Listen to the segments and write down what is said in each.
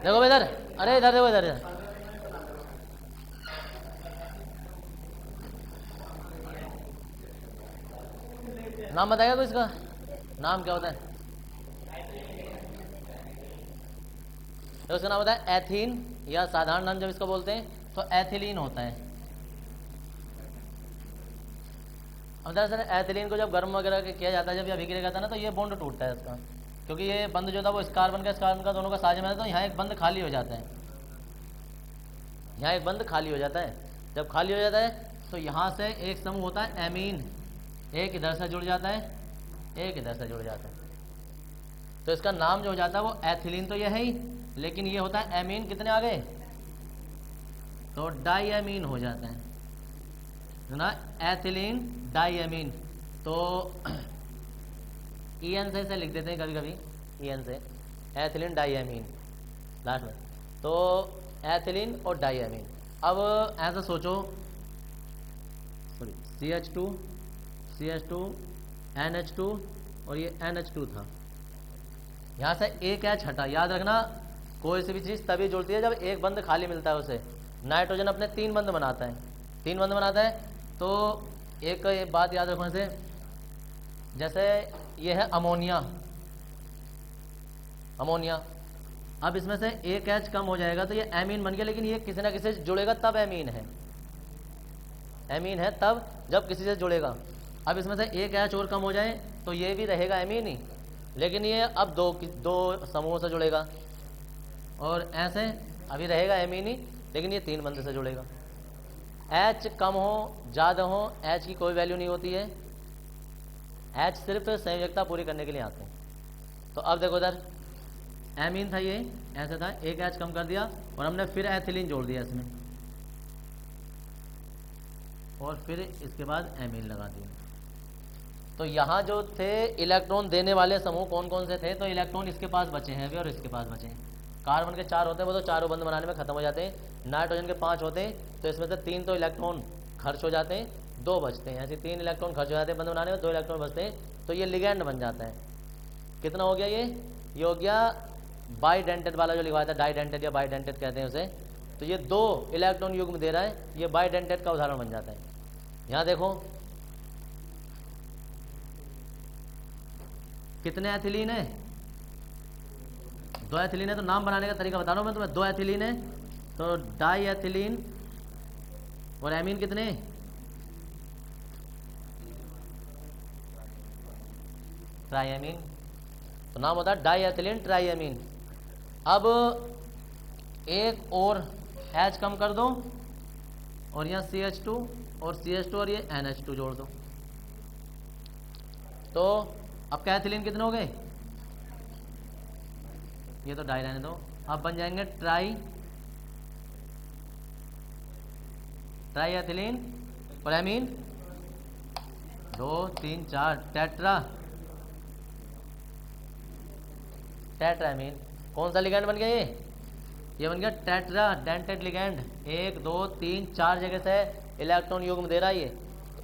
देखो इधर, अरे इधर देखो, इधर नाम बताएगा कोई इसका? नाम क्या होता है? तो उसका नाम होता है एथीन, या साधारण नाम जब इसको बोलते हैं तो एथिलीन होता है। अब दरअसल एथिलीन को जब गर्म वगैरह किया जाता है, जब यह अभिक्रिया करता है ना, तो ये बॉन्ड टूटता है इसका, क्योंकि ये बंद जो था वो इस कार्बन का दोनों का साझा में है, तो यहाँ एक बंद खाली हो जाता है, यहाँ एक बंद खाली हो जाता है। जब खाली हो जाता है तो यहाँ से एक समूह होता है एमीन, एक इधर से जुड़ जाता है, एक इधर से जुड़ जाता है, तो इसका नाम जो हो जाता है वो एथिलीन तो ये है ही, लेकिन ये होता है एमीन। कितने आ गए? तो डाईएमीन हो जाता है ना, एथिलीन डाईएमीन। तो ईएन से इसे लिख देते हैं कभी कभी, ईएन से, एथिलीन डाईएमीन लास्ट में, तो एथिलीन और डाईएमीन। अब ऐसा सोचो, सॉरी, CH2 NH2 और ये NH2 था, यहाँ से एक H हटा। याद रखना, कोई सी भी चीज़ तभी जुड़ती है जब एक बंद खाली मिलता है उसे। नाइट्रोजन अपने 3 बंद बनाता है, 3 बंद बनाता है, तो एक बात याद रखने से, जैसे ये है अमोनिया, अब इसमें से एक H कम हो जाएगा तो ये एमीन बन गया, लेकिन ये किसी ना किसी से जुड़ेगा तब एमीन है, एमीन है तब जब किसी से जुड़ेगा। अब इसमें से एक H और कम हो जाए तो ये भी रहेगा एमीन ही, लेकिन ये अब दो समूहों से जुड़ेगा, और ऐसे अभी रहेगा एमीन ही, लेकिन ये 3 बंद से जुड़ेगा। H कम हो ज़्यादा हो, H की कोई वैल्यू नहीं होती है, H सिर्फ संयोजकता पूरी करने के लिए आते हैं। तो अब देखो इधर एमीन था, ये ऐसे था, एक H कम कर दिया और हमने फिर एथिलीन जोड़ दिया इसमें, और फिर इसके बाद एमीन लगा दिया। तो यहाँ जो थे इलेक्ट्रॉन देने वाले समूह कौन कौन से थे? तो इलेक्ट्रॉन इसके पास बचे हैं अभी और इसके पास बचे हैं। कार्बन के 4 होते हैं, वो तो चारों बंद बनाने में खत्म हो जाते हैं। नाइट्रोजन के 5 होते हैं, तो इसमें से 3 तो इलेक्ट्रॉन खर्च हो जाते हैं, 2 बचते हैं। ऐसे 3 इलेक्ट्रॉन खर्च हो जाते हैं बंद बनाने में, 2 इलेक्ट्रॉन बचते हैं, तो ये लिगैंड बन जाता है। कितना हो गया ये हो गया बाइडेंटेड वाला जो लिखवाया था, डाइडेंटेड या बाइडेंटेड कहते हैं उसे, तो ये 2 इलेक्ट्रॉन युग्म दे रहा है, ये बाइडेंटेड का उदाहरण बन जाता है। यहाँ देखो कितने एथिलीन है? 2 एथिलीन है, तो नाम बनाने का तरीका बता रहा हूं मैं तुम्हें। 2 एथिलीन है तो डाई एथिलीन, और एमीन कितने? ट्राईएमीन, तो नाम होता है डाई एथिलीन ट्राईएमीन। अब एक और H कम कर दो, और यहाँ CH2 और ये NH2 जोड़ दो, तो अब क्या एथिलीन कितने हो गए? ये तो डाई रहने दो, अब बन जाएंगे ट्राई एथिलीन और एमीन, 2 3 4 टेट्रामीन। कौन सा लिगैंड बन गया ये बन गया टेट्रा डेंटेड लिगैंड। 1 2 3 4 जगह से इलेक्ट्रॉन युग्म दे रहा है, ये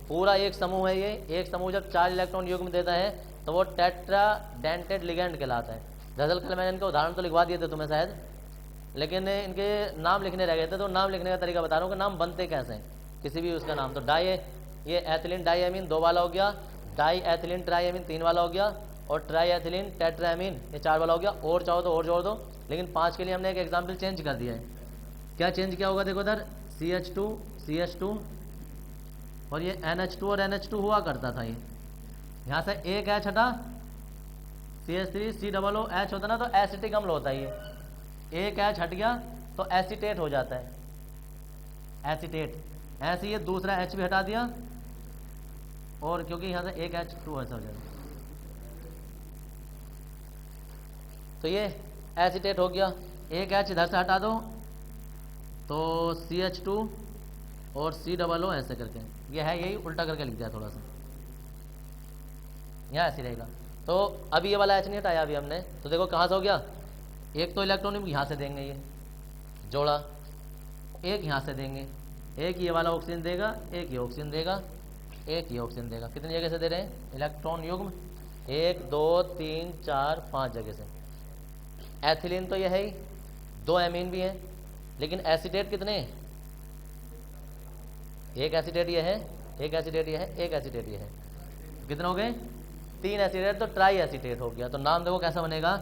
पूरा एक समूह है। ये एक समूह जब 4 इलेक्ट्रॉन युग्म देता है तो वो टेट्रा डेंटेड लिगैंड कहलाता है। दरअसल कल मैंने इनके उदाहरण तो लिखवा दिए थे तुम्हें शायद, लेकिन इनके नाम लिखने रह गए थे, तो नाम लिखने का तरीका बता रहा हूँ कि नाम बनते कैसे हैं किसी भी उसका नाम। तो ये एथिलीन डाईएमीन 2 वाला हो गया, डाई एथिलीन ट्राईएमीन 3 वाला हो गया, और ट्राई एथिलीन टेट्रामीन ये 4 वाला हो गया। और चाहो तो और जोड़ दो, लेकिन 5 के लिए हमने एक एग्जाम्पल चेंज कर दिया है। क्या चेंज किया होगा? देखो इधर CH2 और ये NH2 और NH2 हुआ करता था, ये यहाँ से एक H हटा, CH3COOH होता ना, तो एसिटिक अम्ल होता है। ये एक H हट गया तो एसिटेट हो जाता है, एसिटेट। ऐसे ये दूसरा H भी हटा दिया, और क्योंकि यहाँ से एक H2 ऐसा हो जाएगा, तो ये एसिटेट हो गया। एक H इधर से हटा दो तो CH2 और COO ऐसे करके, ये है यही उल्टा करके लिख दिया थोड़ा सा, यहाँ ऐसे रहेगा। तो अभी ये वाला H नहीं हटाया अभी हमने, तो देखो कहाँ से हो गया? एक तो इलेक्ट्रॉन यहाँ से देंगे, ये जोड़ा, एक यहाँ से देंगे, एक ये वाला ऑक्सीजन देगा, एक ये ऑक्सीजन देगा, एक ये ऑक्सीजन देगा। कितनी जगह से दे रहे हैं इलेक्ट्रॉन युग्म? 1 2 3 4 5 जगह से। एथिलीन तो ये है ही, दो एमीन भी हैं, लेकिन एसीटेट कितने? एक एसीटेट ये है, एक एसीटेट ये है, एक एसीटेट ये है, कितने हो गए? 3 एसीटेट, तो ट्राई एसीटेट हो गया। तो नाम देखो कैसा बनेगा।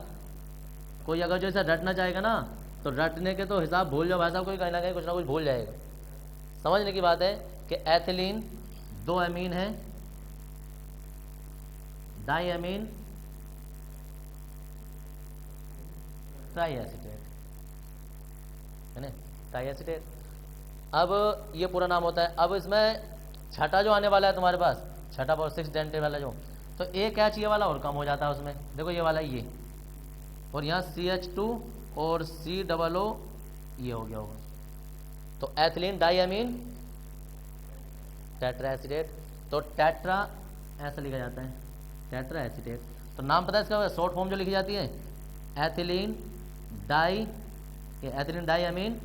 कोई अगर जो इसे रटना चाहेगा ना, तो रटने के तो हिसाब भूल जाओ भाई साहब, कोई कहीं ना कहीं कुछ ना कुछ भूल जाएगा। समझने की बात है कि एथिलीन दो एमीन है, डाई एमीन ट्राई एसीटेट है ना, ट्राई एसीटेट। अब ये पूरा नाम होता है। अब इसमें छठा जो आने वाला है तुम्हारे पास, छठा और 6 डेंटेड वाला जो, तो एक एच ये वाला और कम हो जाता है उसमें, देखो ये वाला ये, और यहाँ CH2 और COO ये हो गया होगा। तो ethylene diamine tetraacetate, तो टेट्रा ऐसा लिखा जाता है, टेट्रा एसीटेट। तो नाम पता है इसका, शॉर्ट फॉर्म जो लिखी जाती है एथिलीन डाई, ये एथिलीन डाई एमीन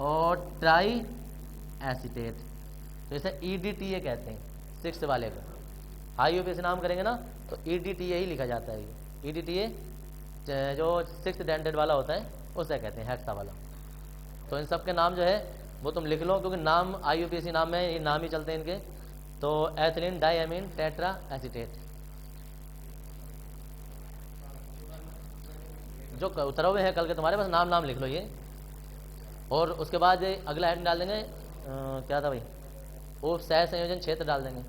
और ट्राई एसीटेट, तो इसे EDTA कहते हैं 6 वाले को। IUPAC नाम करेंगे ना तो EDTA ही लिखा जाता है। ये EDTA जो 6 डेंटेड वाला होता है उसे कहते हैं, हेक्सा वाला। तो इन सब के नाम जो है वो तुम लिख लो, क्योंकि नाम IUPAC नाम में ये नाम ही चलते हैं इनके। तो ethylene diamine tetraacetate, जो उतरा हुए हैं कल के तुम्हारे पास, नाम लिख लो ये। और उसके बाद अगला हेड डाल देंगे क्या था भाई, वो सह संयोजन क्षेत्र डाल देंगे।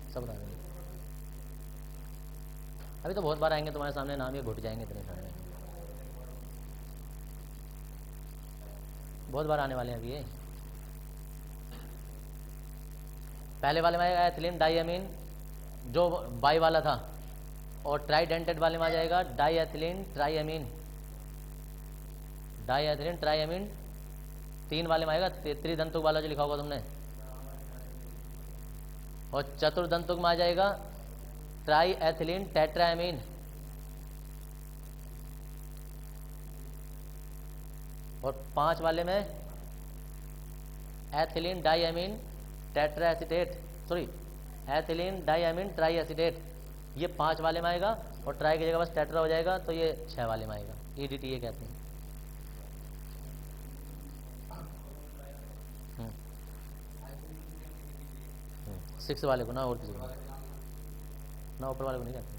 सब बता देंगे। अभी तो बहुत बार आएंगे तुम्हारे सामने नाम, ये घुट जाएंगे इतने सारे, बहुत बार आने वाले हैं अभी ये। पहले वाले में आएगा एथिलीन डाई एमीन जो बाई वाला था, और ट्राइडेंटेड वाले में आ जाएगा diethylene triamine, diethylene triamine. 3 वाले में आएगा त्रिदंतुक वाला जो लिखा होगा तुमने, और चतुर्दंतुक में आ जाएगा ट्राई एथिलीन टेट्राएमीन, और 5 वाले में ethylene diamine tetra acetate, sorry ethylene diamine tri acetate, ये 5 वाले में आएगा, और ट्राई की जगह बस टेट्रा हो जाएगा, तो ये 6 वाले में आएगा। EDTA कहते हैं। 6 वाले को ना, और किसी को ना, ऊपर वाले को नहीं कहते।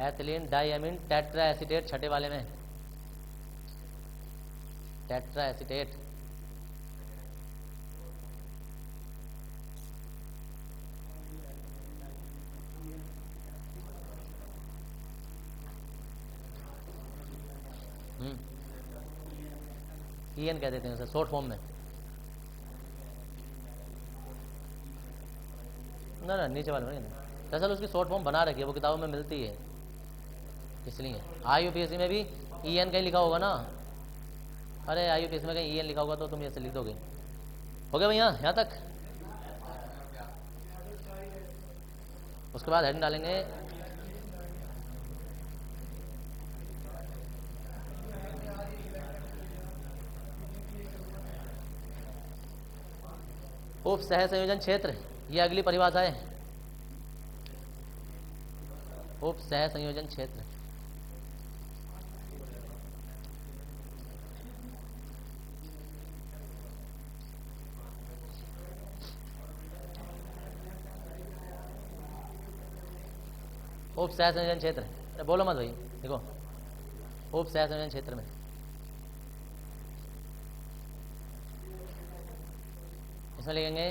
एथिलीन डाईएमीन टेट्रा एसीटेट 6ठे वाले में, टेट्रा एसीटेट। EN कह देते हैं उसे शॉर्ट फॉर्म में। ना नीचे वाले में नहीं, दरअसल उसकी शॉर्ट फॉर्म बना रखी है, वो किताबों में मिलती है, इसलिए। IUPAC में भी EN कहीं लिखा होगा ना, अरे IUPAC में कहीं EN लिखा होगा तो तुम ऐसे लिख दोगे। हो गया भैया यहाँ तक? उसके बाद हेडिंग डालेंगे उप सह संयोजन क्षेत्र, ये अगली परिभाषा है। उप सह संयोजन क्षेत्र, उप सह संयोजन क्षेत्र, बोलो मत भाई, देखो उप सह संयोजन क्षेत्र में इसमें लिखेंगे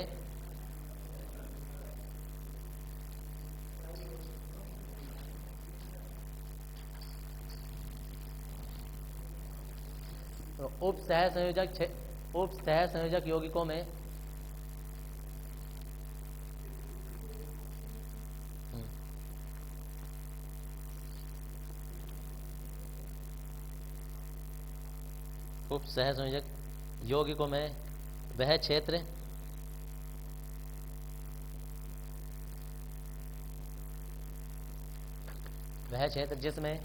तो उप सह संयोजक यौगिकों में उप सह संयोजक यौगिकों में वह क्षेत्र जिसमें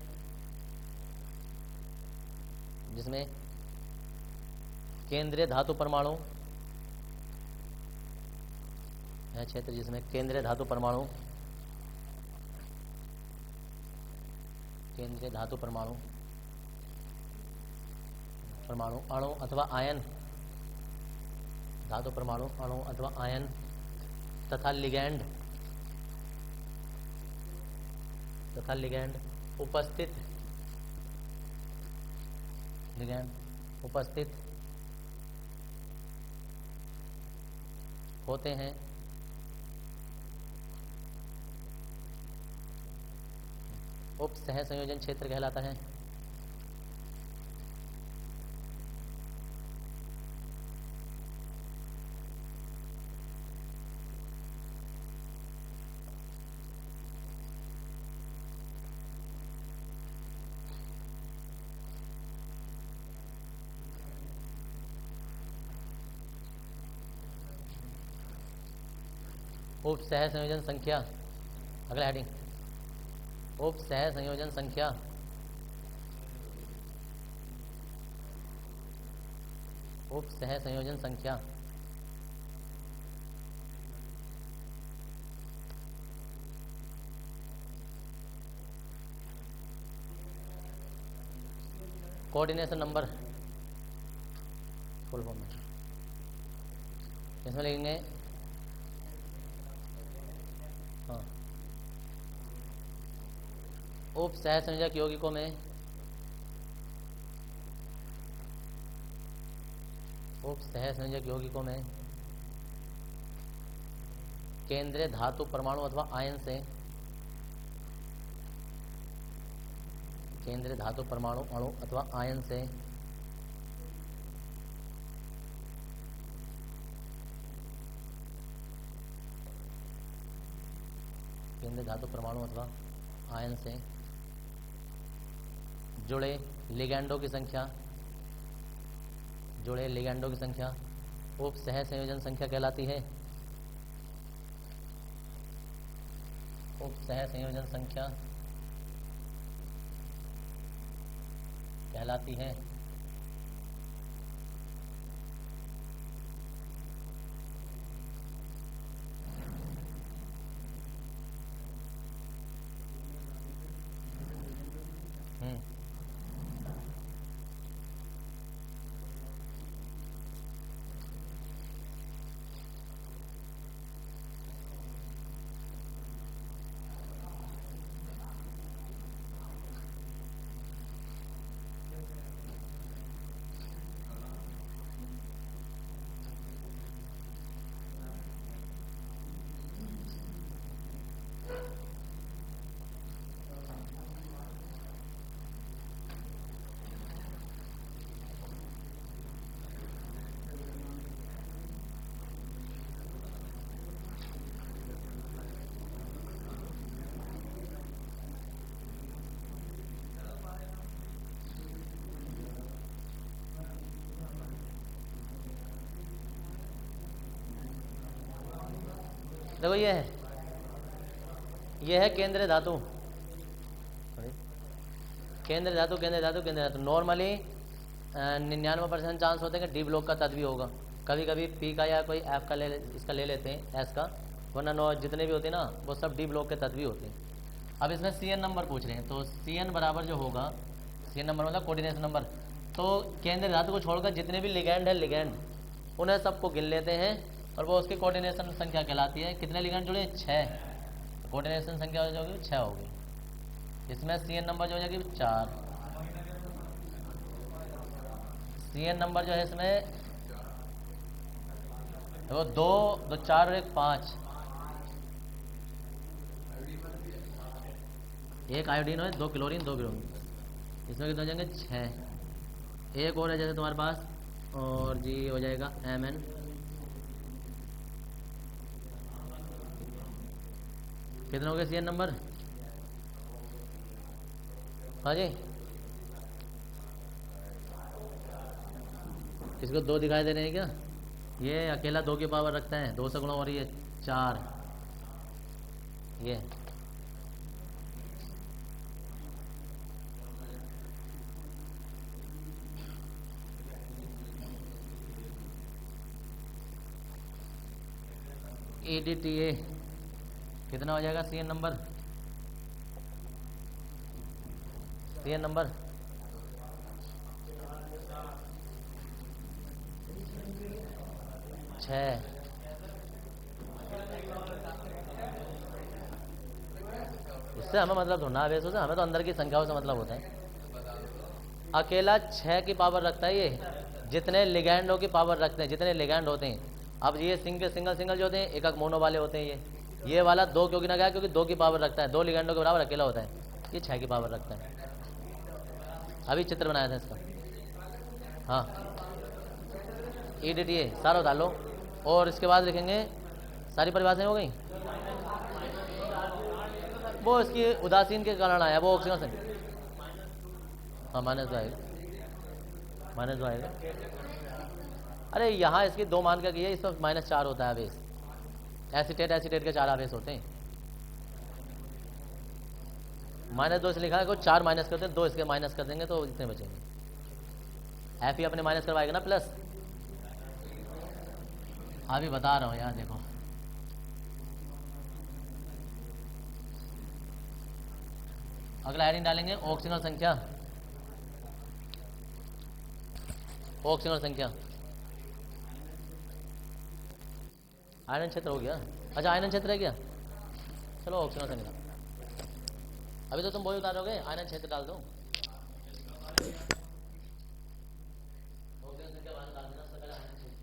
केंद्रीय धातु परमाणु अणु अथवा आयन धातु परमाणु अणु अथवा आयन तथा लिगैंड उपस्थित होते हैं उप सह संयोजन क्षेत्र कहलाता है। उप सह संयोजन संख्या, अगला हेडिंग, उप सह संयोजन संख्या कोऑर्डिनेशन नंबर फुल फॉर्म में इसमें लिखेंगे उप सह संयोजक यौगिकों में केंद्रीय धातु परमाणु अथवा आयन से अणु अथवा आयन से जुड़े लिगैंडों की संख्या उप सह संयोजन संख्या कहलाती है। उप सह संयोजन संख्या कहलाती है। देखो ये है केंद्रीय धातु। नॉर्मली 99% चांस होते हैं कि डी ब्लॉक का तत्व भी होगा। कभी कभी पी का या कोई एफ का इसका ले लेते हैं, एस का, वरना जितने भी होते हैं ना वो सब डी ब्लॉक के तत्व भी होते हैं। अब इसमें CN नंबर पूछ रहे हैं, तो CN बराबर जो होगा, CN नंबर मतलब कोऑर्डिनेशन नंबर, तो केंद्रीय धातु को छोड़कर जितने भी लिगैंड उन्हें सबको गिन लेते हैं और वो उसकी कोऑर्डिनेशन संख्या कहलाती है। कितने लिगैंड जुड़े? 6। कोऑर्डिनेशन संख्या हो जाएगी 6 होगी। इसमें CN नंबर जो हो जाएगी 4। CN नंबर जो है इसमें वो 2 4 और 1 5। एक आयोडीन है, 2 क्लोरीन 2 ब्रोमीन। इसमें कितने हो जाएंगे? 6। एक और है जैसे तुम्हारे पास, और जी हो जाएगा Mn। कितने हो गए Cn नंबर? हाँ जी, इसको 2 दिखाई दे रहे हैं क्या? ये अकेला 2 की पावर रखता है, 2 से गुणा हो रही है 4। ये EDTA कितना हो जाएगा Cn नंबर? Cn number 6। उससे हमें मतलब ढूंढना है बेसों से, हमें तो अंदर की संख्याओं से मतलब होता है। अकेला 6 की पावर रखता है ये, जितने लिगैंडों की पावर रखते हैं, जितने लिगैंड होते हैं। अब ये सिंगल सिंगल जो होते हैं, एक मोनो वाले होते हैं। ये वाला 2 क्यों गिना गया? क्योंकि 2 की पावर रखता है, 2 लिगैंडों के बराबर अकेला होता है। ये 6 की पावर रखता है। अभी चित्र बनाया था इसका। हाँ, EDTA सारा उतार लो, और इसके बाद लिखेंगे सारी परिभाषाएं हो गई। वो इसकी उदासीन के कारण आया, वो ऑक्सीजन से। हाँ, माइनस आएगा, माइनस आएगा। अरे यहाँ इसकी 2 मान कर किया, इसमें -4 होता है आवेश। एसीटेट के 4 आवेश होते हैं। -2 से लिखा है, को 4 माइनस करते हैं, 2 इसके माइनस कर देंगे तो इतने बचेंगे। एफ ही अपने माइनस करवाएगा ना प्लस। अभी बता रहा हूँ यार, देखो अगला हेडिंग डालेंगे ऑक्सीजन संख्या। ऑक्सीजन संख्या आयरन क्षेत्र हो गया। अच्छा, आयरन क्षेत्र है क्या? चलो ऑक्सीजन संख्या। अभी तो तुम वही उतारोगे, आयरन क्षेत्र डाल दो। ऑक्सीजन संख्या डाल देना, सबसे पहले आयरन क्षेत्र।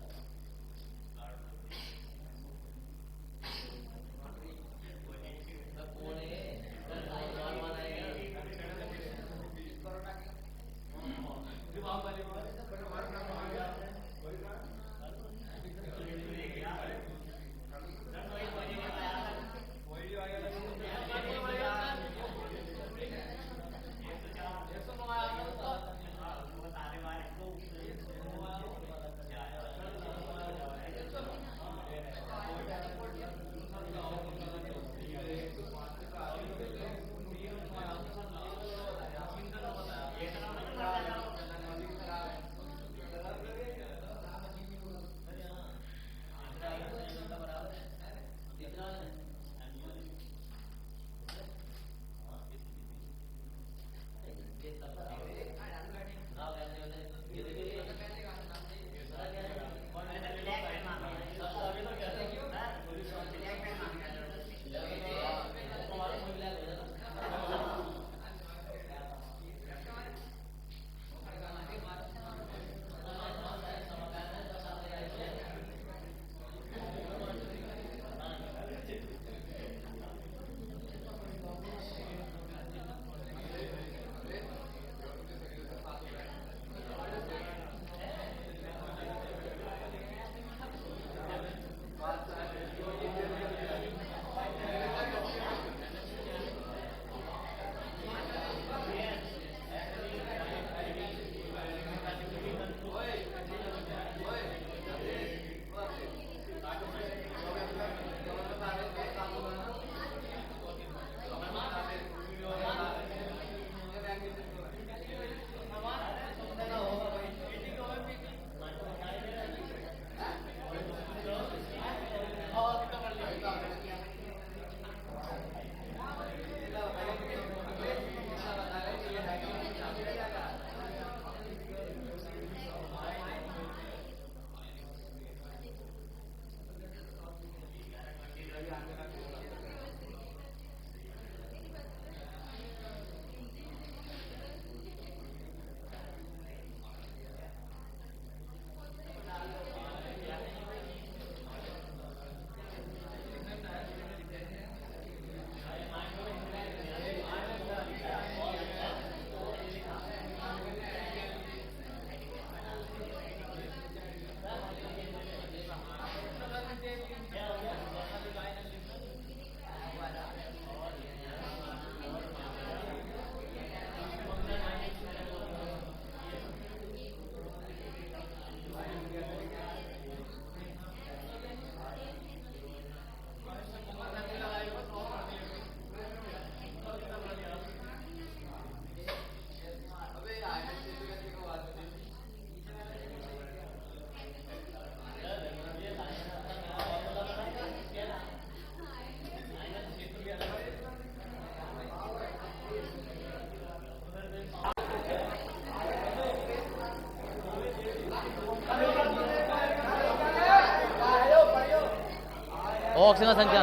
ऑक्सीजन संख्या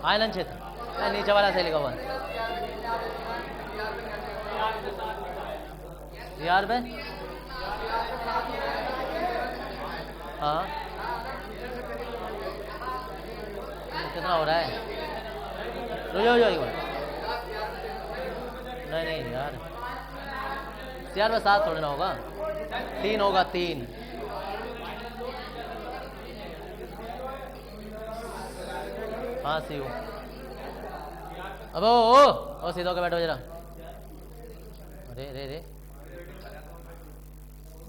आयनन क्षेत्र नीचे वाला सही लिखा हुआ है यार बे। हाँ कितना हो रहा है? रुक जाओ एक बार। नहीं यार में 7 थोड़ी ना होगा, 3 होगा 3। हाँ सी अब ओ सीधा होकर बैठो जरा। अरे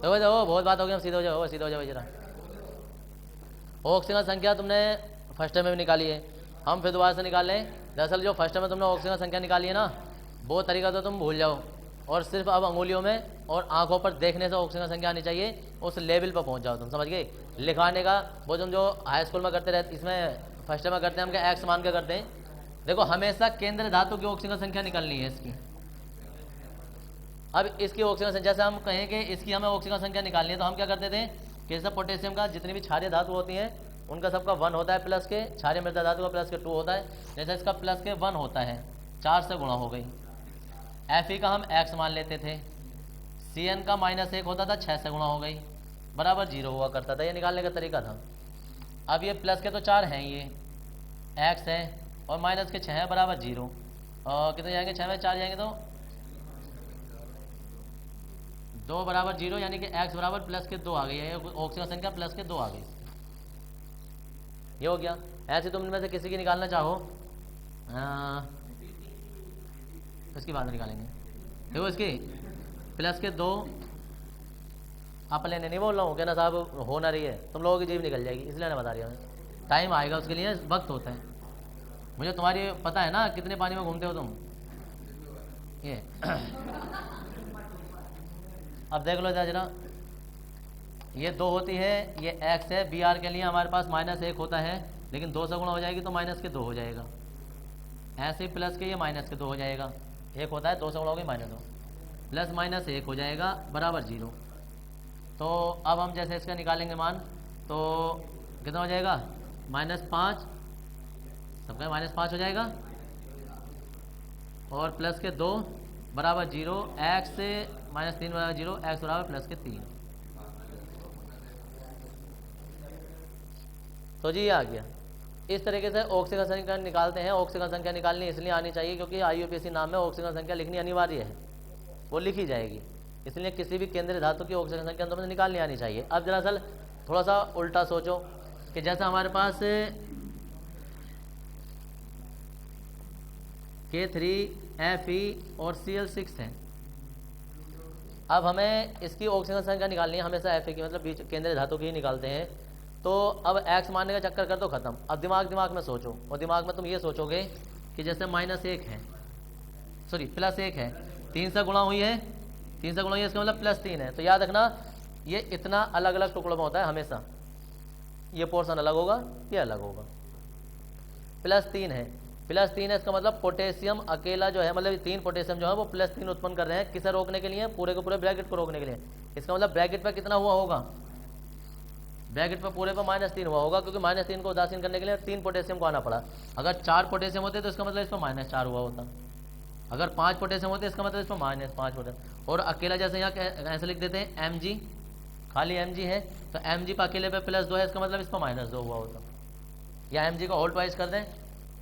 हो जाओ, बहुत बात हो गई, सीधे हो जाओ जरा। ऑक्सीजन संख्या तुमने फर्स्ट टाइम में भी निकाली है, हम फिर दोबारा से निकाल लें। दरअसल जो फर्स्ट टाइम में तुमने ऑक्सीजन संख्या निकाली है ना, वो तरीका तो तुम भूल जाओ और सिर्फ अब अंगुलियों में और आंखों पर देखने से ऑक्सीजन संख्या आनी चाहिए, उस लेवल पर पहुंच जाओ तुम, समझ गए। लिखाने का वो तुम जो हाई स्कूल में करते रहते, इसमें फर्स्ट टाइम में करते हैं हम क्या एक्स मान के करते हैं। देखो हमेशा केंद्र धातु की ऑक्सीजन संख्या निकालनी है इसकी। अब इसकी ऑक्सीजन संख्या, जैसे हम कहें कि इसकी हमें ऑक्सीजन संख्या निकालनी है, तो हम क्या करते थे कि जैसे पोटेशियम का जितनी भी क्षारीय धातु होती हैं उनका सबका 1 होता है प्लस के, क्षारीय मृदा धातु का प्लस के 2 होता है। जैसे इसका प्लस के 1 होता है, 4 से गुणा हो गई। Fe का हम x मान लेते थे, Cn का -1 होता था, 6 से गुणा हो गई, बराबर 0 हुआ करता था। ये निकालने का तरीका था। अब ये प्लस के तो 4 हैं, ये x है और माइनस के 6 है, बराबर 0। और कितने जाएंगे? 6 में 4 जाएंगे तो 2 बराबर 0, यानी कि x बराबर प्लस के 2 आ गई है। ऑक्सीजन संख्या प्लस के 2 आ गई, ये हो गया। ऐसे तुम इनमें से किसी की निकालना चाहो, इसकी बात निकालेंगे। देखो इसकी प्लस के 2 आप लेने नहीं बोल रहा हूँ, कहना साहब हो ना रही है, तुम लोगों की जीव निकल जाएगी, इसलिए मैं बता रही हूँ। टाइम आएगा उसके लिए, वक्त होता है। मुझे तुम्हारी पता है ना कितने पानी में घूमते हो तुम। ये अब देख लो जरा, ये 2 होती है, ये x है। br के लिए हमारे पास -1 होता है, लेकिन 2 से गुणा हो जाएगी तो -2 हो जाएगा। ऐसे प्लस के ये -2 हो जाएगा, 1 होता है, 2 से गुणा होगी -2, प्लस -1 हो जाएगा, बराबर 0। तो अब हम जैसे इसका निकालेंगे मान, तो कितना हो जाएगा? -5, सबका -5 हो जाएगा, और प्लस के 2 बराबर 0, x से -3 बराबर 0, x बराबर प्लस के 3। तो जी ये आ गया। इस तरीके से ऑक्सीजन संख्या निकालते हैं। ऑक्सीजन संख्या निकालनी इसलिए आनी चाहिए क्योंकि IUPAC नाम में ऑक्सीजन संख्या लिखनी अनिवार्य है, वो लिखी जाएगी। इसलिए किसी भी केंद्रीय धातु की ऑक्सीजन संख्या तुम्हें निकालनी आनी चाहिए। अब दरअसल थोड़ा सा उल्टा सोचो कि जैसा हमारे पास K3Fe और Cl6 है, अब हमें इसकी ऑक्सीजन संख्या निकालनी है। हमेशा Fe की मतलब बीच केंद्रीय धातु की ही निकालते हैं। तो अब x मानने का चक्कर कर दो खत्म। अब दिमाग में सोचो, और दिमाग में तुम ये सोचोगे कि जैसे -1 है, सॉरी +1 है, 3 से गुणा हुई है, 3 से गुणा हुई है, इसका मतलब +3 है। तो याद रखना ये इतना अलग अलग टुकड़ों में होता है हमेशा, ये पोर्शन अलग होगा, ये अलग होगा। +3 है, +3 है, इसका मतलब पोटेशियम अकेला जो है, मतलब 3 पोटेशियम जो है वो +3 उत्पन्न कर रहे हैं। किसे रोकने के लिए? पूरे के पूरे ब्रैकेट को रोकने के लिए। इसका मतलब ब्रैकेट पर कितना हुआ होगा? ब्रैकेट पर पूरे पर -3 हुआ होगा, क्योंकि -3 को उदासीन करने के लिए 3 पोटेशियम को आना पड़ा। अगर 4 पोटेशियम होते तो इसका मतलब इस पर -4 हुआ होता। अगर 5 पोटेशियम होते इसका मतलब इस पर -5 होता। और अकेला जैसे यहाँ ऐसे लिख देते हैं Mg, खाली Mg है, तो Mg पर अकेले पे +2 है, इसका मतलब इस पर -2 हुआ होता। या Mg को होल ट्वाइस कर दें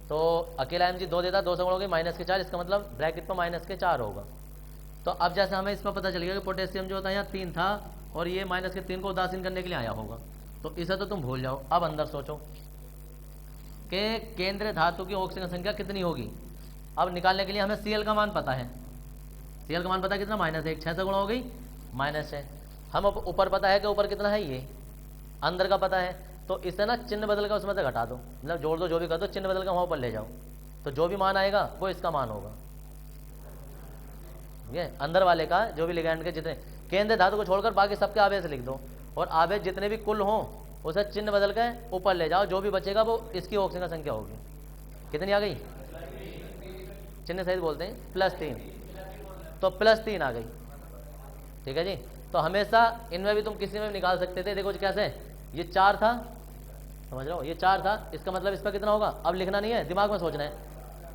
तो अकेला Mg 2 देता, 2 से गुणा हो गई -4, इसका मतलब ब्रैकेट पर -4 होगा। तो अब जैसे हमें इस पर पता चल गया कि पोटेशियम जो होता है यहाँ 3 था और ये -3 को उदासीन करने के लिए आया होगा, तो इसे तो तुम भूल जाओ। अब अंदर सोचो कि केंद्रीय धातु की ऑक्सीजन संख्या कितनी होगी। अब निकालने के लिए हमें Cl का मान पता है। Cl का मान पता है कितना? -1, 6 से गुणा हो गई -6। हम ऊपर पता है कि ऊपर कितना है, ये अंदर का पता है। तो इसे ना चिन्ह बदल कर उसमें से घटा दो, मतलब जोड़ दो, जो भी कर दो, चिन्ह बदल कर वहाँ ऊपर ले जाओ, तो जो भी मान आएगा वो इसका मान होगा। ठीक है, अंदर वाले का जो भी लिगैंड के जितने केंद्रीय धातु को छोड़कर बाकी सबके आवेश लिख दो, और आवेश जितने भी कुल हों उसे चिन्ह बदल के ऊपर ले जाओ, जो भी बचेगा वो इसकी ऑक्सीजन संख्या होगी। कितनी आ गई? चिन्ह सहित बोलते हैं +3, तो +3 आ गई। ठीक है जी, तो हमेशा इनमें भी तुम किसी में भी निकाल सकते थे। देखो कैसे, ये 4 था, समझ रहे हो, ये 4 था, इसका मतलब इस पर कितना होगा अब लिखना नहीं है, दिमाग में सोचना है।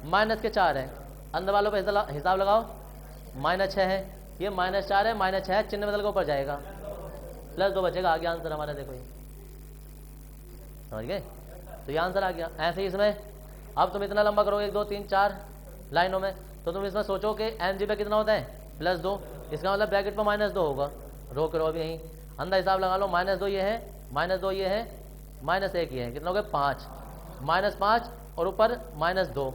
माइनस के 4 है, अंदर वालों पर हिसाब लगाओ, -6 है, ये -4 है, -6 है, चिन्ह बदल के ऊपर जाएगा, +2 बचेगा, आ गया आंसर हमारा। देखो ये समझ गए, तो ये आंसर आ गया। ऐसे ही इसमें अब तुम इतना लंबा करोगे 1 2 3 4 लाइनों में, तो तुम इसमें सोचो कि एन पे कितना होता है +2, इसका मतलब ब्रैकेट पर -2 होगा। रोक रहो अभी यहीं, अंदर हिसाब लगा लो, -2 ये है, -2 ये है, -1 ये है, कितना हो गया 5, -5 और ऊपर -2,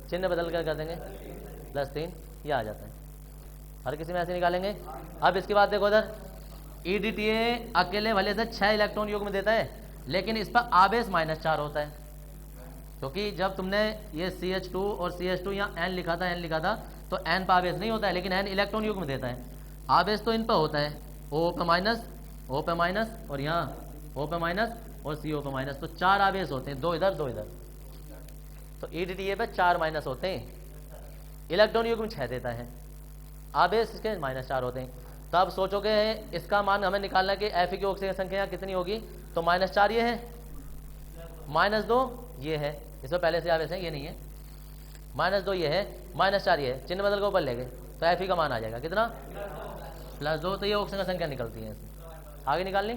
चिन्ह बदल कर देंगे +3, ये आ जाता है। हर किसी में ऐसे निकालेंगे। अब इसके बाद देखो इधर, EDTA अकेले भले से 6 इलेक्ट्रॉन युग्म देता है, लेकिन इस पर आवेश -4 होता है, क्योंकि जब तुमने ये CH2 और CH2 यहाँ N लिखा था, तो N पर आवेश नहीं होता है, लेकिन N इलेक्ट्रॉन युग्म देता है। आवेश तो इन पर होता है, O पे माइनस और यहाँ O पे माइनस और CO पे माइनस, तो 4 आवेश होते हैं, 2 इधर 2 इधर। तो EDTA पे 4 माइनस होते हैं, इलेक्ट्रॉन युग्म 6 देता है, आवेश इसके -4 होते हैं। तो अब सोचोगे इसका मान हमें निकालना है कि Fe की ऑक्सीजन संख्या कितनी होगी, तो -4 ये है, -2 ये है, इसमें पहले से आवेश है, ये नहीं है, -2 ये है, -4 ये है, चिन्ह बदल के ऊपर ले गए, तो Fe का मान आ जाएगा कितना +2, तो ये ऑक्सीजन संख्या निकलती है। आगे निकालनी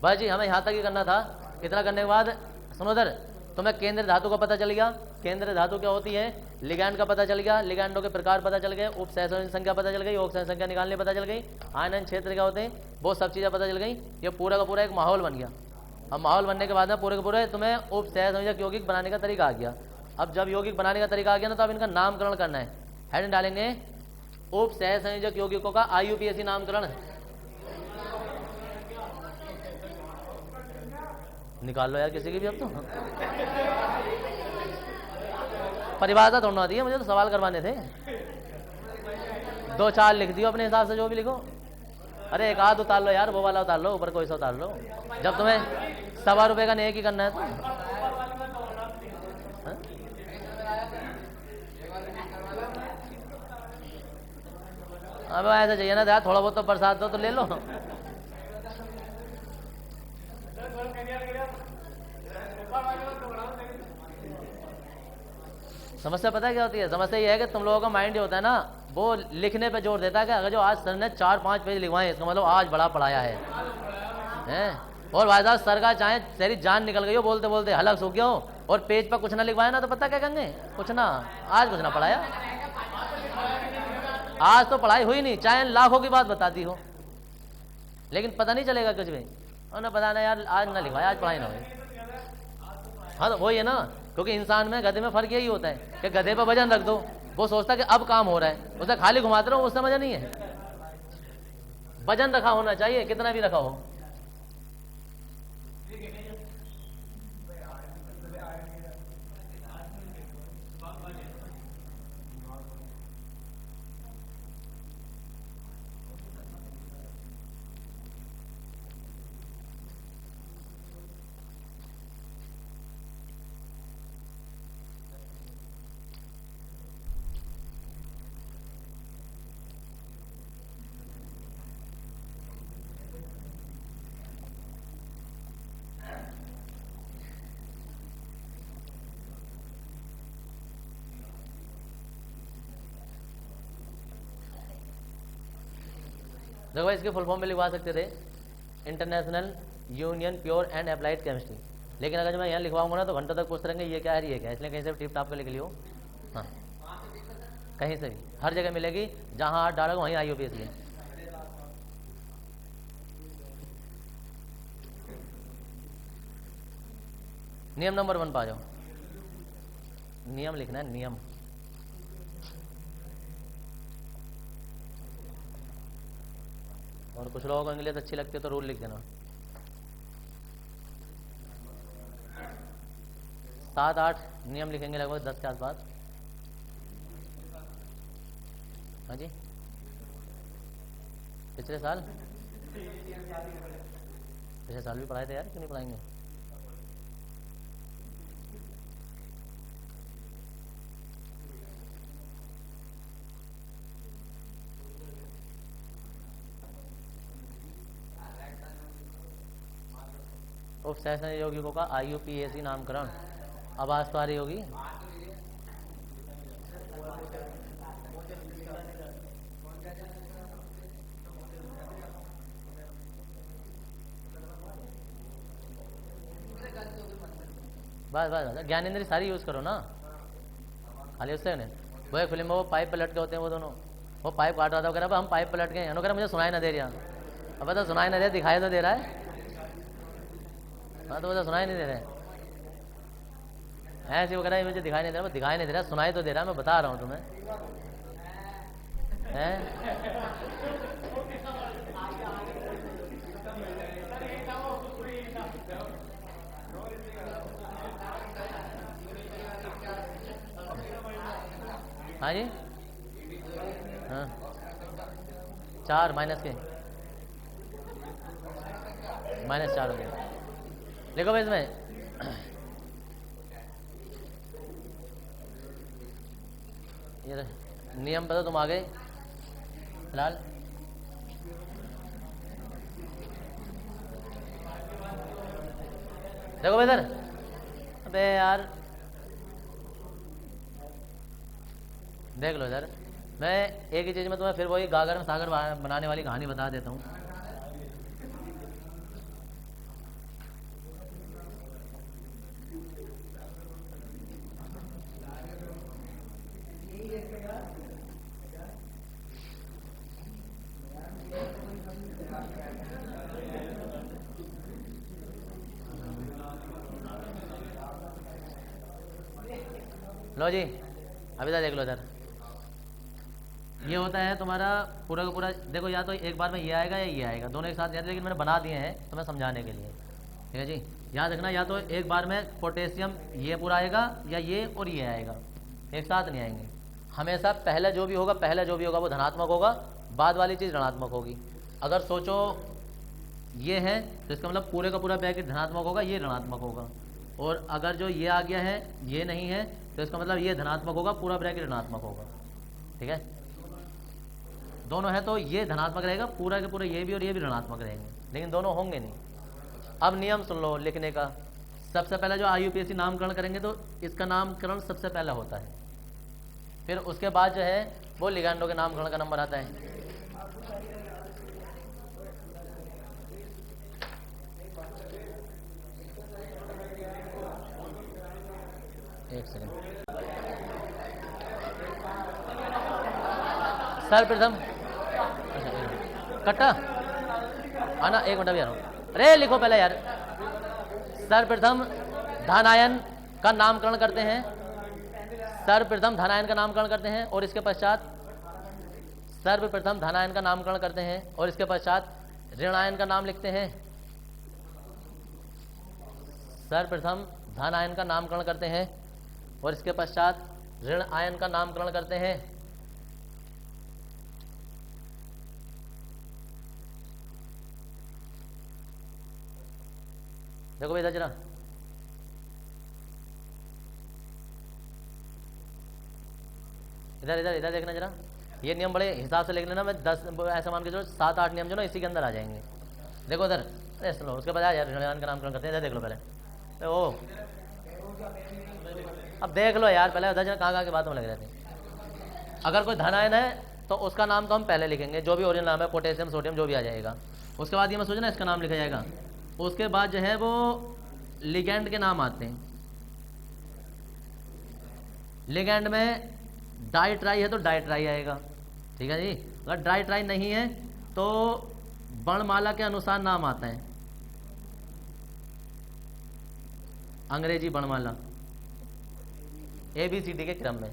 बस जी, हमें यहाँ तक ही करना था। इतना करने के बाद सुनो इधर, तुम्हें केंद्र धातु का पता चल गया, केंद्र धातु क्या होती है, लिगैंड का पता चल गया, लिगैंडों के प्रकार पता चल गए, उपसहसंयोजन संख्या पता चल गई, ऑक्सीजन संख्या निकालने पता चल गई, आयनन क्षेत्र क्या होते हैं, वो सब चीज़ें पता चल गई। ये पूरा का पूरा एक माहौल बन गया। अब माहौल बनने के बाद में पूरे के पूरे तुम्हें उपसहसंयोजक यौगिक बनाने का तरीका आ गया। अब जब यौगिक बनाने का तरीका आ गया ना, तो अब इनका नामकरण करना है। हेड डालेंगे उपसहसंयोजक यौगिकों का IUPAC नामकरण, निकाल लो यार किसी की भी। अब तो परिभाषा थोड़ा दी है, मुझे तो सवाल करवाने थे। 2-4 लिख दियो अपने हिसाब से, जो भी लिखो। अरे एक आध उतार लो यार, वो वाला उतार लो, ऊपर कोई सा उतार लो, जब तुम्हें ₹1.25 का नेक ही करना है तो। अब ऐसा चाहिए ना यार, थोड़ा बहुत तो बरसात दो तो ले लो। समस्या पता है क्या होती है, समस्या ये है कि तुम लोगों का माइंड जो होता है ना, वो लिखने पे जोर देता है कि अगर जो आज सर ने 4-5 पेज लिखवाए, इसका मतलब आज बड़ा पढ़ाया है। और भाई साहब सर का चाहे तेरी जान निकल गई हो बोलते बोलते, हलक सूख गया हो, और पेज पर कुछ ना लिखवाया ना, तो पता क्या कहेंगे, कुछ ना, आज कुछ ना पढ़ाया, आज तो पढ़ाई हुई नहीं, चाहे लाखों की बात बता दी हो, लेकिन पता नहीं चलेगा कुछ भी। और ना बताना यार आज ना लिखवाया, आज पढ़ाई ना हुई। हाँ तो वही है ना, क्योंकि इंसान में गधे में फर्क यही होता है कि गधे पर वजन रख दो, वो सोचता है कि अब काम हो रहा है, उसे खाली घुमाते रहो, उससे मजा नहीं है। वजन रखा होना चाहिए, कितना भी रखा हो। देखो भाई, इसके फुल फॉर्म में लिखवा सकते थे international union pure and applied chemistry, लेकिन अगर मैं यहाँ लिखवाऊंगा ना तो घंटों तक पूछते रहेंगे ये क्या है, ये क्या है, इसलिए कहीं से टिप टाप के लिख लियो। हाँ कहीं से भी, हर जगह मिलेगी, जहाँ हाथ डालोगे वहीं IUPAC है। नियम नंबर 1 पा जाओ, नियम लिखना है, नियम। और कुछ लोगों को इंग्लिश अच्छी लगती है तो रूल लिख देना। 7-8 नियम लिखेंगे लगभग 10 के आसपास। हाँ जी, पिछले साल भी पढ़ाए थे यार, क्यों नहीं पढ़ाएंगे। उपसेचन यौगिकों का IUPAC नामकरण। आवाज तो आ रही होगी। बस बस बस, ज्ञानेंद्री सारी यूज करो ना, खाली उससे नहीं। वो एक फिल्म में वो पाइप पे लटके होते हैं वो दोनों, वो पाइप काट रहा था, कह रहा हम पाइप पे लटके हैं, कह रहा मुझे सुनाई ना दे रहा। अब तो सुनाई ना दे, दिखाई तो दे रहा है। हाँ तो मुझे सुनाई नहीं दे रहा है ऐसे वो कह रहा है मुझे दिखाई नहीं दे रहा, वो दिखाई नहीं दे रहा, सुनाई तो दे रहा है, मैं बता रहा हूँ तुम्हें हैं। हाँ जी, हाँ 4 माइनस के -4 हो गया। देखो भाई इसमें ये नियम पता तुम आगे फिलहाल देखो भाई इधर। अबे यार देख लो इधर, मैं एक ही चीज में तुम्हें फिर वही गागर में सागर बनाने वाली कहानी बता देता हूँ। लो जी अभी तक देख लो इधर, ये होता है तुम्हारा पूरा का पूरा। देखो या तो एक बार में ये आएगा या ये आएगा, दोनों एक साथ नहीं आते, लेकिन मैंने बना दिए हैं तुम्हें समझाने के लिए, ठीक है जी। याद रखना या तो एक बार में पोटेशियम ये पूरा आएगा या ये और ये आएगा, एक साथ नहीं आएंगे। हमेशा पहले जो भी होगा वो धनात्मक होगा, बाद वाली चीज़ ऋणात्मक होगी। अगर सोचो ये है तो इसका मतलब पूरे का पूरा ब्रैकेट धनात्मक होगा, ये ऋणात्मक होगा। और अगर जो ये आ गया है ये नहीं है तो इसका मतलब ये धनात्मक होगा, पूरा ब्रैकेट ऋणात्मक होगा, ठीक है। दोनों है तो ये धनात्मक रहेगा, पूरा के पूरे ये भी और ये भी ऋणात्मक रहेंगे, लेकिन दोनों होंगे नहीं। अब नियम सुन लो लिखने का। सबसे पहले जो IUPAC नामकरण करेंगे तो इसका नामकरण सबसे पहला होता है, फिर उसके बाद जो है वो लिगैंडों के नामकरण का नंबर आता है। एक सेकंड सर्वप्रथम, कट्टा आना, एक मिनट भी आ रहा हूँ। अरे लिखो पहले यार। सर्वप्रथम धनायन का नामकरण करते हैं, सर्वप्रथम धनायन का नामकरण करते हैं और इसके पश्चात सर्वप्रथम धनायन का नामकरण करते हैं और इसके पश्चात ऋणायन का नाम लिखते हैं। सर्वप्रथम धनायन का नामकरण करते हैं और इसके पश्चात ऋण आयन का नामकरण करते हैं। देखो भाई जरा, इधर इधर इधर देखना जरा। ये नियम बड़े हिसाब से लिख लेना, मैं 10 ऐसा मान के चलो 7-8 नियम जो ना इसी के अंदर आ जाएंगे। देखो इधर, अरे सुनो, उसके बाद यार ऋणायन का नामकरण करते हैं, इधर देख लो पहले। ओ अब देख लो यार पहले, उधर कहाँ कहाँ की बातों में लग जाती है। अगर कोई धनायन है तो उसका नाम तो हम पहले लिखेंगे, जो भी ओरिजिनल नाम है, पोटेशियम सोडियम जो भी आ जाएगा। उसके बाद ये मैं सोचना इसका नाम लिखा जाएगा। उसके बाद जो है वो लिगैंड के नाम आते हैं। लिगैंड में डाई ट्राई है तो डाई ट्राई आएगा, ठीक है जी। अगर डाई ट्राई नहीं है तो वर्णमाला के अनुसार नाम आता है, अंग्रेजी वर्णमाला ABCD के क्रम में,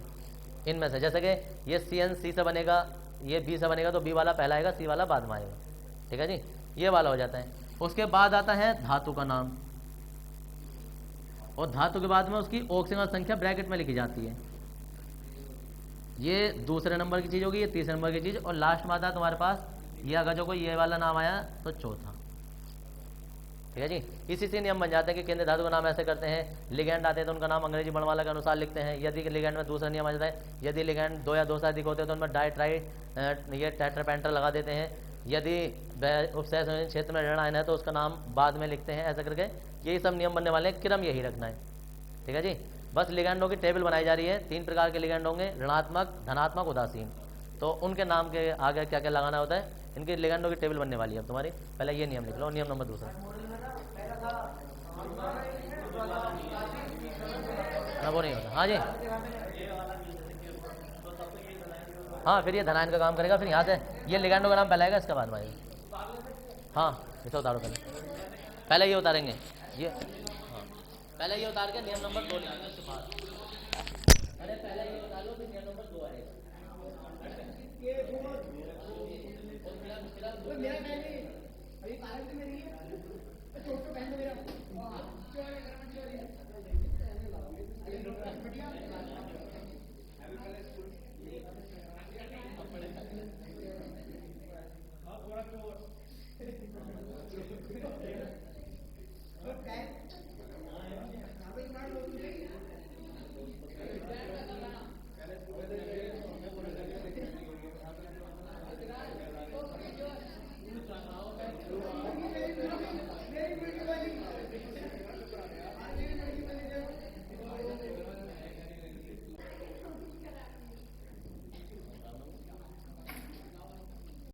इनमें से जैसे कि ये CN से बनेगा, ये B से बनेगा तो B वाला पहला आएगा, C वाला बाद में आएगा, ठीक है जी। ये वाला हो जाता है। उसके बाद आता है धातु का नाम, और धातु के बाद में उसकी ऑक्सीजन संख्या ब्रैकेट में लिखी जाती है। ये दूसरे नंबर की चीज़ होगी, ये तीसरे नंबर की चीज़, और लास्ट में आता है तुम्हारे पास ये, अगर जो कोई ये वाला नाम आया तो चौथा, ठीक है जी। इसी से नियम बन जाते हैं कि केंद्रीय धातु का नाम ऐसे करते हैं। लिगैंड आते हैं तो उनका नाम अंग्रेजी वर्णमाला के अनुसार लिखते हैं। यदि लिगैंड में दूसरा नियम आ जाता है, यदि लिगैंड 2 या 2 से अधिक होते हैं तो उनमें डाई ट्राई ये टेट्रापेंटर लगा देते हैं। यदि वह उपसह संयोजन क्षेत्र में ऋण आयन है तो उसका नाम बाद में लिखते हैं ऐसा करके। यही सब नियम बनने वाले हैं, क्रम यही रखना है। ठीक है जी। बस लिगैंडों की टेबल बनाई जा रही है। 3 प्रकार के लिगैंड होंगे, ऋणात्मक, धनात्मक, उदासीन। तो उनके नाम के आगे क्या क्या लगाना होता है, इनके लिगैंडों की टेबल बनने वाली है अब तुम्हारी। पहले ये नियम लिख लो, नियम नंबर 2। ना वो नहीं होता। हाँ जी, हाँ फिर ये धनायन का काम करेगा। फिर यहाँ से ये लिगैंडों का नाम पहले आएगा, इसके बाद में आएगा। हाँ इसे उतारो पहले ये उतारेंगे ये। हाँ पहले ये उतार के नियम नंबर 2 लिखेंगे उसके बाद। अरे पहले ये उतार लो, फिर नियम नंबर 2 आएगा।